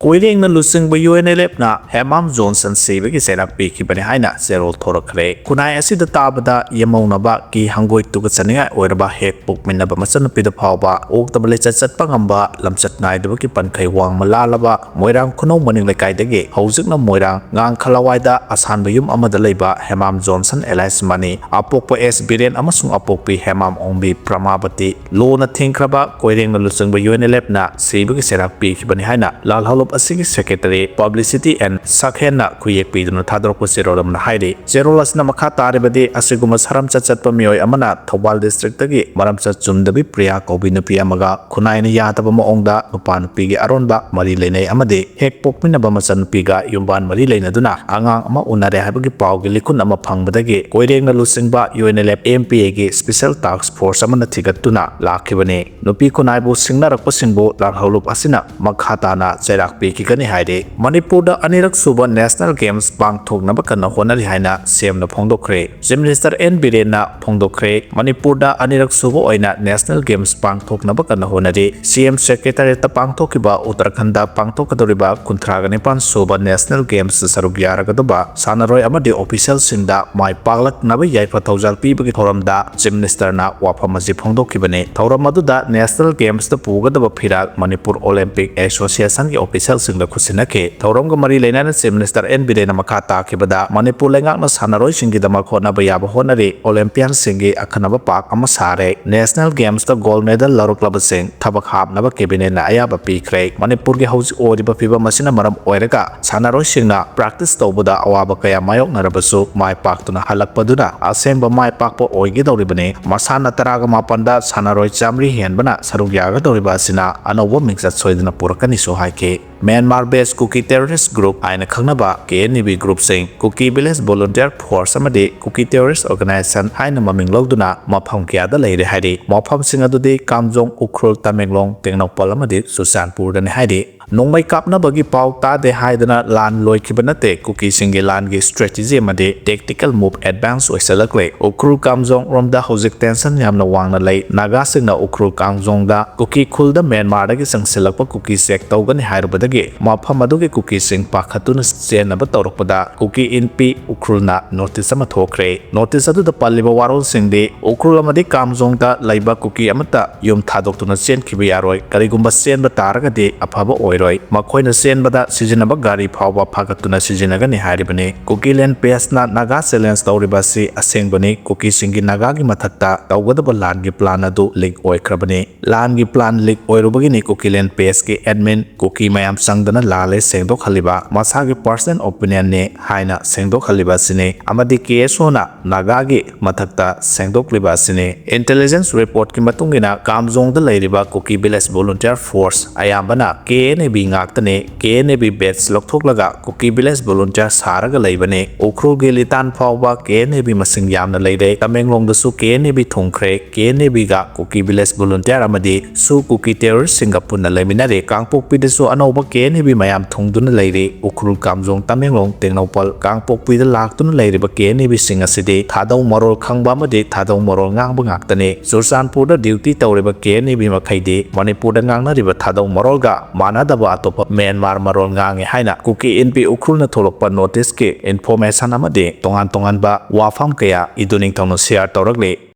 Koireng लुसिंग UNLF ना Hemam Johnson सेबगी सेराक पीखिबने हाइना जेरोल थोरखरे कुनाय असिद ताबदा यमौनबा की हंगोय तुग चनिंगा ओइरबा हेक पुकमिनबा मचन पिद फावबा ओक्तबले चचतपा ngamba lamchat naidबकी पनखै वांग मलालबा मोइरांग खुनौ मनिंग लेकाइदगे हौजिकना Moirang ngang khalawaida asanba yum amada leiba Hemam Johnson एलाइस मनी अपोकपो एस बिरेन अमसुंग अपोकपी हेमाम ओंबी प्रमाबती लोना थिंख्रबा कोइरेंग लुसिंग UNLF ना सेबगी सेराक पीखिबने हाइना लाल असि सेक्रेटरी पब्लिसिटी एंड साखेना खुयेक पीदुना थादरको जेरोलमना हाइरे जेरोलसना मखा तारेबदि असिगुम सरम चचतप मियोय अमना थौबाल डिस्ट्रिक्ट तगी मरम चुमदबि प्रिया कौबी नुपी अमगा खुनाइना यादबा मओंगदा नुपा नुपीगी अरोनबा मरी लेनै अमदि हेक पोकमिनबा मचन नुपीगा युमबान मरी लेनदुना आंगांग अमा उनारे हाबगी पावगी लिखुन अमा फंगबदगी कोइरेंगना लुसिंगबा UNLF MPA गी स्पेशल टास्क फोर्स अमना थिगतुना लाखिबने नुपी खुनाइबु सिंगनारकपो सिंगबु लाखौलुप असिना मखाताना चैराक पीखिगनि हाइरे मणिपुर अनिरक सुब नेशनल गेम्स पांगथोकनबा कन्ना होनरि हाइना सेमना फोंदोखरे चीफ मिनिस्टर एन बिरेनना फोंदोखरे मणिपुर अनिरक सुब ओइना नेशनल गेम्स पांगथोकनबा कन्ना होनरि CM सेक्रेटरीत पांगथोकिबा उत्तराखंड पांगथोकदोरिबा 39 सुब नेशनल गेम्स सरुक यारगदबा सानरोय अमदि ऑफिशियल सिंगदा माय पागलकनबा याइफा थौजाल पीबगी थौरमदा चीफ मिनिस्टरना वाफम अजि फोंदोकिबने थौरम अदुदा नेशनल गेम्स द पुगदबा फिराक मणिपुर ओलंपिक एसोसिएशन की ऑफिशियल सिंगदा खुसिनके थौरमग मरी लेनाना चीफ मिनिस्टर एन बिरेन मखा ताखिबदा मणिपुर लेंगाकना सानरोय सिंगिदमा खोनबा याबा होनरि ओलंपियन सिंगी अखनबा पाक अमा सारे नेशनल गेम्स द गोल्ड मेडल लरुक्लबा सिंग थबक हाबनबा कैबिनेटना अयाबा पीखरे मणिपुर के हौज ओरिबा फिबम मसिना मरम ओइरगा सानरोय सिंगना प्रैक्टिस तौबदा अवाबा कया मायोकनरबसु माय पाक्तुना हलकपदुना असेंबा माय पाकपा ओइगे दौरिबने मसाना तरागा मापनदा सानरोय चामरी हेनबना सरुक यागा दौरिबा सिना अनौबा मिंगसत सोइदना पुरकनि सो हाइके Myanmar based Kuki terrorist group आइना खंगनबा KNA-B ग्रुप सिंग कुकी विलेज वॉलंटियर फोर्स अमदि कुकी टेररिस्ट ऑर्गेनाइजेशन हाइना ममिंग लौदुना मफम क्यादा लेरे हाइदि मफम सिंग अदुदि कामजोंग उख्रुल तमेंगलोंग तेंगनौपल अमदि सुसानपुरदनि हाइदि नोंमै कापनबगी पाव तादे हाइदना लान लोइखिबा नते कुकी सिंगी लानगी स्ट्रेटेजी अमदि टेक्टिकल मूव एडवांस ओइसलकले उख्रुल कामजोंग रोमदा हौजिक टेंशन यामना वांगना लै नागा सिंगना उख्रुल कामजोंगदा कुकी खुलदा म्यांमारदगी संगसिलकपा कुकी सेक तौगनि हाइरबदगी मफम अदुगी कुकी सिंग पाखतुना चेनबा तौरकपदा कुकी इनपी उख्रुलना नोटिस अमा थोखरे नोटिस अदुदा पल्लिबा वारोल सिंगदि उख्रुल अमदि कामजोंगदा लैबा कुकी अमता युम थादोक्तुना चेनखिबा यारोय करिगुम्बा चेनबा तारगदि अफबा मखोइना चेनबदा सिजिनबा गाड़ी फावबा फागतुना सिजिनगनि हारिबने कुकीलैंड पेसना नागा चैलेंज तौरिबासी असेंबने कुकी सिंगी नागागी मथक्ता तौगदबा लानगी प्लान अदु leak ओइख्रबने लानगी plan leak ओइरुबगिनि Kukiland pace के एडमिन कुकी मयाम संगदना लाले सेंदोक हलिबा मसागी पर्सनल ओपिनियन ने हाइना सेंदोक हलिबा सिने अमदि केसोना नागागी मथक्ता सेंदोक लिबा सिने इंटेलिजेंस रिपोर्ट की मतुंगिना कामजोंगदा लैरिबा कुकी विलेज वॉलंटियर फोर्स अयाबना KNA-B ngakne KNA-B बैच लौथोकलगा कुकी विलेज वॉलंटियर सारगा लैबने उख्रुलगी लितान फावबा KNA-B मसिंग यामना लैरे तमेंगलोंगदसु KNA-B थोंख्रे KNA-B गा कुकी विलेज वॉलंटियर अमदि सु कुकी टेररिस्ट सिंगापुरना लैमिनारे कांगपोकपीदसु अनौबा KNA-B मयाम थोंगदुना लैरे उख्रुल कामजोंग तमेंगलोंग तेंगनौपल कांगपोकपीदा लाक्तुना लैरिबा KNA-B सिंग असिदि थादौ मरोल खंबा अमदि थादौ मरोल ngang ngakतने सुरसानपुरदा ड्यूटी तौरिबा KNA-B मखैदि मणिपुरदा ngangnariba थादौ मरोलगा मानादबा अतोप म्यांमार मरोल ngange हाइना कुकी इनपी उख्रुलना थोलकपा नोटिस के इन्फॉर्मेशन अमदि तोंगान तोंगानबा वाफम कया इदुनिंग तौनो शेयर तौरगले।